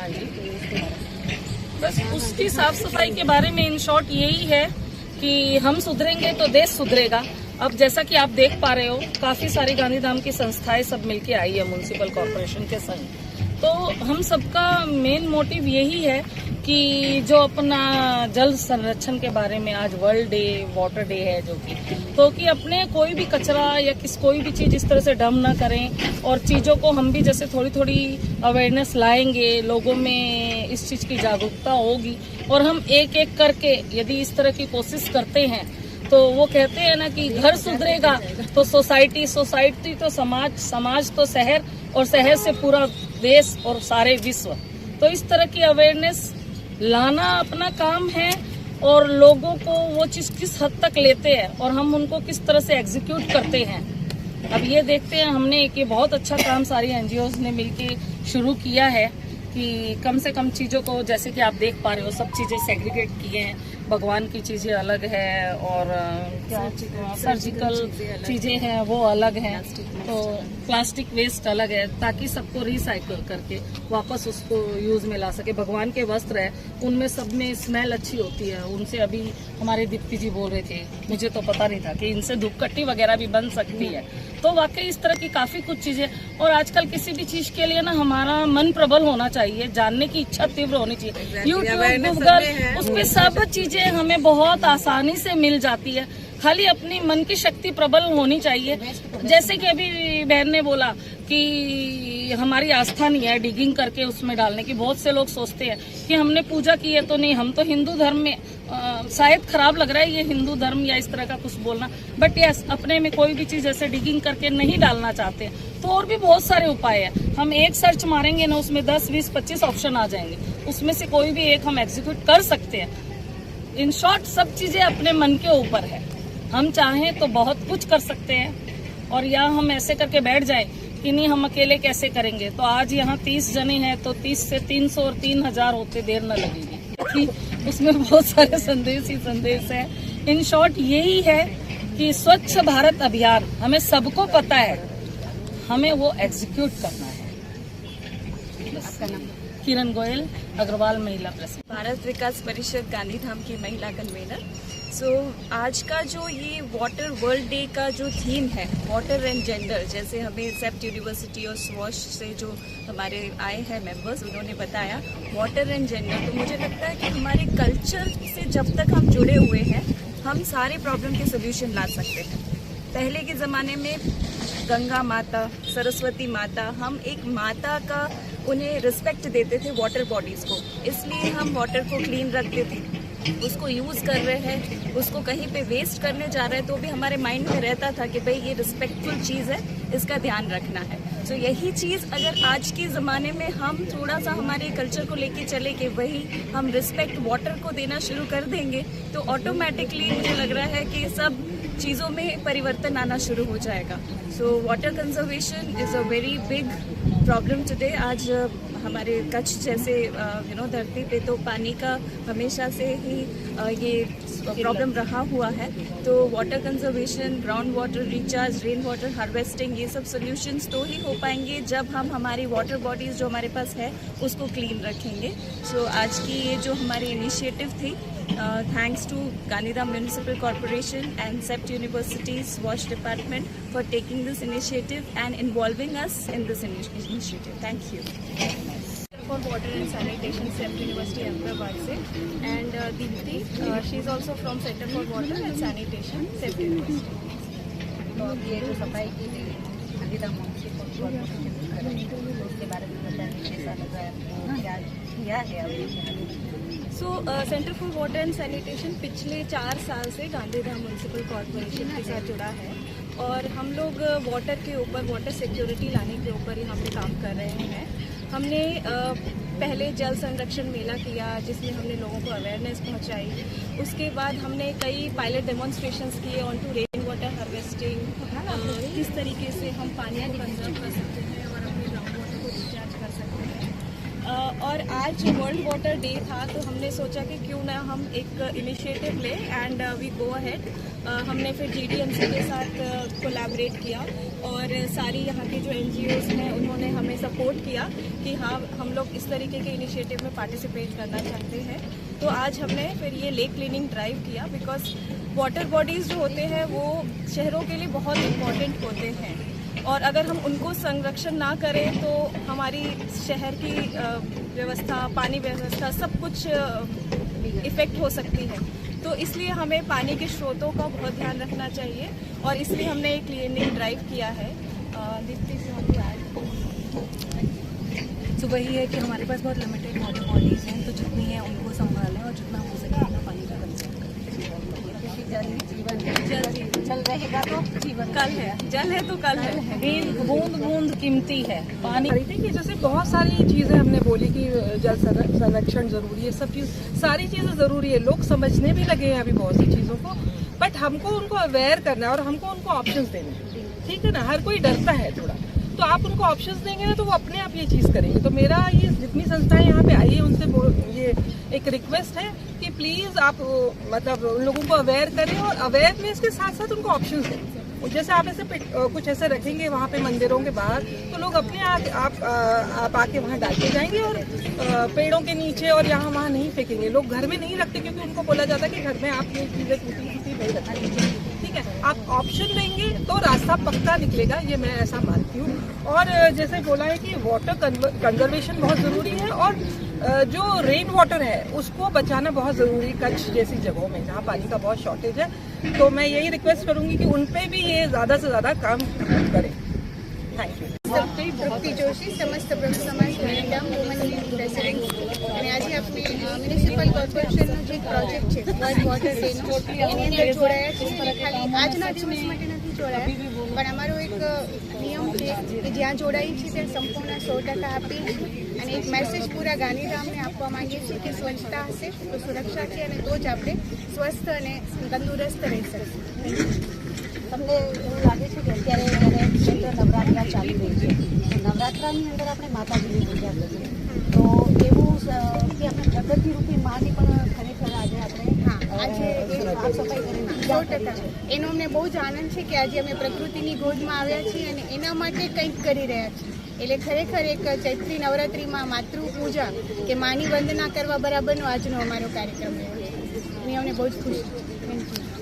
हाँ जी, बस उसकी साफ सफाई के बारे में इन शॉर्ट यही है कि हम सुधरेंगे तो देश सुधरेगा। अब जैसा कि आप देख पा रहे हो, काफी सारी गांधीधाम की संस्थाएं सब मिलके आई है म्युनिसिपल कॉरपोरेशन के संग। तो हम सबका मेन मोटिव यही है कि जो अपना जल संरक्षण के बारे में आज वर्ल्ड डे वाटर डे है, जो कि अपने कोई भी कचरा या कोई भी चीज इस तरह से डंप ना करें, और चीजों को हम भी जैसे थोड़ी थोड़ी अवेयरनेस लाएंगे, लोगों में इस चीज की जागरूकता होगी, और हम एक एक करके यदि इस तरह की कोशिश करते हैं तो वो कहते हैं ना कि घर सुधरेगा तो सोसाइटी तो समाज तो शहर, और शहर से पूरा देश और सारे विश्व। तो इस तरह की अवेयरनेस लाना अपना काम है, और लोगों को वो चीज किस हद तक लेते हैं और हम उनको किस तरह से एग्जीक्यूट करते हैं, अब ये देखते हैं। हमने एक बहुत अच्छा काम सारी एनजीओज ने मिलके शुरू किया है कि कम से कम चीज़ों को, जैसे कि आप देख पा रहे हो, सब चीज़ें सेग्रीगेट किए हैं। भगवान की चीज़ें अलग है और सर्जिकल चीज़ें हैं वो अलग हैं, तो प्लास्टिक वेस्ट अलग है, ताकि सबको रिसाइकल करके वापस उसको यूज में ला सके। भगवान के वस्त्र है, उनमें सब में स्मेल अच्छी होती है। उनसे अभी हमारे दीप्ति जी बोल रहे थे, मुझे तो पता नहीं था कि इनसे धूपकट्टी वगैरह भी बन सकती है। तो वाकई इस तरह की काफी कुछ चीजें, और आजकल किसी भी चीज के लिए ना हमारा मन प्रबल होना चाहिए, जानने की इच्छा तीव्र होनी चाहिए। यूट्यूब, गूगल, उसमें सब चीजें हमें बहुत आसानी से मिल जाती है, खाली अपनी मन की शक्ति प्रबल होनी चाहिए। जैसे कि अभी बहन ने बोला कि हमारी आस्था नहीं है डिगिंग करके उसमें डालने की। बहुत से लोग सोचते हैं कि हमने पूजा की है तो नहीं, हम तो हिंदू धर्म में, शायद खराब लग रहा है ये हिंदू धर्म या इस तरह का कुछ बोलना, बट यस, अपने में कोई भी चीज ऐसे डिगिंग करके नहीं डालना चाहते तो और भी बहुत सारे उपाय है। हम एक सर्च मारेंगे ना, उसमें 10, 20, 25 ऑप्शन आ जाएंगे, उसमें से कोई भी एक हम एग्जीक्यूट कर सकते हैं। इन शॉर्ट सब चीजें अपने मन के ऊपर है, हम चाहें तो बहुत कुछ कर सकते हैं, और या हम ऐसे करके बैठ जाएं कि नहीं हम अकेले कैसे करेंगे। तो आज यहाँ 30 जने हैं, तो 30 से 300 और 3000 होते देर न लगेगी, क्योंकि उसमें बहुत सारे संदेश ही संदेश है। इन शॉर्ट यही है कि स्वच्छ भारत अभियान हमें सबको पता है, हमें वो एग्जीक्यूट करना है। आपका नाम? किरण गोयल, अग्रवाल महिला प्रेसिडेंट, भारत विकास परिषद गांधीधाम की महिला कन्वेनर। आज का जो ये वाटर वर्ल्ड डे का जो थीम है, वाटर एंड जेंडर, जैसे हमें सेप्ट यूनिवर्सिटी और स्वॉश से जो हमारे आए हैं मेंबर्स, उन्होंने बताया वाटर एंड जेंडर। तो मुझे लगता है कि हमारे कल्चर से जब तक हम जुड़े हुए हैं, हम सारे प्रॉब्लम के सोल्यूशन ला सकते हैं। पहले के ज़माने में गंगा माता, सरस्वती माता, हम एक माता का उन्हें रिस्पेक्ट देते थे वाटर बॉडीज़ को, इसलिए हम वाटर को क्लीन रखते थे। उसको यूज़ कर रहे हैं, उसको कहीं पे वेस्ट करने जा रहे हैं तो भी हमारे माइंड में रहता था कि भाई ये रिस्पेक्टफुल चीज़ है, इसका ध्यान रखना है। तो यही चीज़ अगर आज के ज़माने में हम थोड़ा सा हमारे कल्चर को लेके चले कि वही हम रिस्पेक्ट वाटर को देना शुरू कर देंगे, तो ऑटोमेटिकली मुझे लग रहा है कि सब चीज़ों में परिवर्तन आना शुरू हो जाएगा। So water conservation is a very big problem today. आज हमारे कच्छ जैसे धरती पे तो पानी का हमेशा से ही ये प्रॉब्लम रहा हुआ है। तो water conservation, ground water recharge, rain water harvesting, ये सब सोल्यूशंस तो ही हो पाएंगे जब हम हमारी वाटर बॉडीज़ जो हमारे पास है उसको क्लीन रखेंगे। सो आज की ये जो हमारी इनिशिएटिव थी, thanks to Gandhidham Municipal Corporation and SEPT University's WASH Department for taking this initiative and involving us in this initiative. Thank you. For water and sanitation, SEPT University Ahmedabad से, and Deepti, she is also from Center for Water and Sanitation, SEPT University. तो अब ये जो सफाई की Gandhidham municipal corporation कर रही है, तो उसके बारे में बताने कैसा लगा है, क्या किया है अभी? Centre for water and sanitation पिछले 4 साल से गांधीधाम म्युनिसिपल कॉरपोरेशन के साथ जुड़ा है, और हम लोग वाटर के ऊपर, वाटर सिक्योरिटी लाने के ऊपर ही हम पे काम कर रहे हैं। हमने पहले जल संरक्षण मेला किया, जिसमें हमने लोगों को अवेयरनेस पहुंचाई। उसके बाद हमने कई पायलट डेमोन्स्ट्रेशंस किए on to rain water harvesting, किस तरीके से हम पानी को कंजर्व कर सकते हैं और अपने ग्राउंड वाटर को रिचार्ज कर सकते हैं। और और आज वर्ल्ड वाटर डे था तो हमने सोचा कि क्यों ना हम एक इनिशिएटिव लें एंड वी गो अहेड। हमने फिर GDMC के साथ कोलैबोरेट किया और सारी यहाँ की जो NGOs हैं उन्होंने हमें सपोर्ट किया कि हाँ हम लोग इस तरीके के इनिशिएटिव में पार्टिसिपेट करना चाहते हैं। तो आज हमने फिर ये लेक क्लीनिंग ड्राइव किया बिकॉज वाटर बॉडीज़ जो होते हैं वो शहरों के लिए बहुत इम्पॉर्टेंट होते हैं और अगर हम उनको संरक्षण ना करें तो हमारी शहर की व्यवस्था, पानी व्यवस्था सब कुछ इफ़ेक्ट हो सकती है। तो इसलिए हमें पानी के स्रोतों का बहुत ध्यान रखना चाहिए और इसलिए हमने एक क्लीनिंग ड्राइव किया है। दीप्ति से हम तो वही है कि हमारे पास बहुत लिमिटेड वाटर बॉडीज़ हैं, तो जितनी है उनको संभालें और जितना हो सके उतना पानी का कंजर्व जल रहेगा तो जीवन कल है, जल है तो कल है। बूंद बूंद कीमती है पानी। देखिए जैसे बहुत सारी चीज़ें हमने बोली कि जल संरक्षण ज़रूरी है, सब चीज़ सारी चीज़ें ज़रूरी है, लोग समझने भी लगे हैं अभी बहुत सी चीज़ों को, बट हमको उनको अवेयर करना है और हमको उनको ऑप्शंस देने हैं, ठीक है ना। हर कोई डरता है थोड़ा, तो आप उनको ऑप्शंस देंगे ना तो वो अपने आप ये चीज़ करेंगे। तो मेरा ये जितनी संस्थाएं यहाँ पे आई है उनसे ये एक रिक्वेस्ट है कि प्लीज़ आप मतलब उन लोगों को अवेयर करें और अवेयरनेस के साथ साथ उनको ऑप्शंस दें। जैसे आप ऐसे कुछ ऐसे रखेंगे वहाँ पे मंदिरों के बाहर तो लोग अपने आप आके वहाँ डाल के जाएंगे और पेड़ों के नीचे और यहाँ वहाँ नहीं फेंकेंगे। लोग घर में नहीं रखते क्योंकि उनको बोला जाता है कि घर में आप ये चीज़ें टूटी नहीं रखेंगे, ठीक है। आप ऑप्शन देंगे तो रास्ता पक्का निकलेगा, ये मैं ऐसा मानती हूँ। और जैसे बोला है कि वाटर कंजर्वेशन बहुत ज़रूरी है और जो रेन वाटर है उसको बचाना बहुत ज़रूरी है। कच्छ जैसी जगहों में जहाँ पानी का बहुत शॉर्टेज है, तो मैं यही रिक्वेस्ट करूँगी कि उन पे भी ये ज़्यादा से ज़्यादा काम करें। Thank you. तृप्ती जोशी, समस्त ब्रह्म समाज મેડમ વુમન લીગ પ્રેસિડેન્ટ અને આજે આપણે મ્યુનિસિપલ કોર્પોરેશનનો જે પ્રોજેક્ટ છે વર્લ્ડ વોટર ડેનો એની અંદર જોડાયા છીએ અને ખાલી આજના દિવસ માટે નથી જોડાયા પણ અમારો એક નિયમ છે કે જ્યાં જોડાઈ છીએ ત્યાં સંપૂર્ણ 100% આપીએ છીએ અને એક મેસેજ પૂરા ગાંધીધામને આપવા માંગીએ છીએ કે સ્વચ્છતા હશે તો સુરક્ષા છે અને તો જ આપણે સ્વસ્થ અને તંદુરસ્ત રહી શકીએ। તમને એવું લાગે છે કે અત્યારે જ્યારે નવરાત્રા ચાલી રહી છે, નવરાત્રાની અંદર આપણે માતાજીની પૂજા કરીએ તો એવું કે આપણે પ્રગતિરૂપી માની પણ ખરેખર આજે આપણે આજે સાફ સફાઈ કરીને 100% એનો અમને બહુ જ આનંદ છે કે આજે અમે પ્રકૃતિની ગોદમાં આવ્યા છીએ અને એના માટે કંઈક કરી રહ્યા છીએ। એટલે ખરેખર એક ચૈત્રી નવરાત્રિમાં માતૃ પૂજા કે માની વંદના કરવા બરાબરનો આજનો અમારો કાર્યક્રમ રહ્યો છે અને અમને બહુ જ ખુશી છે। Thank you.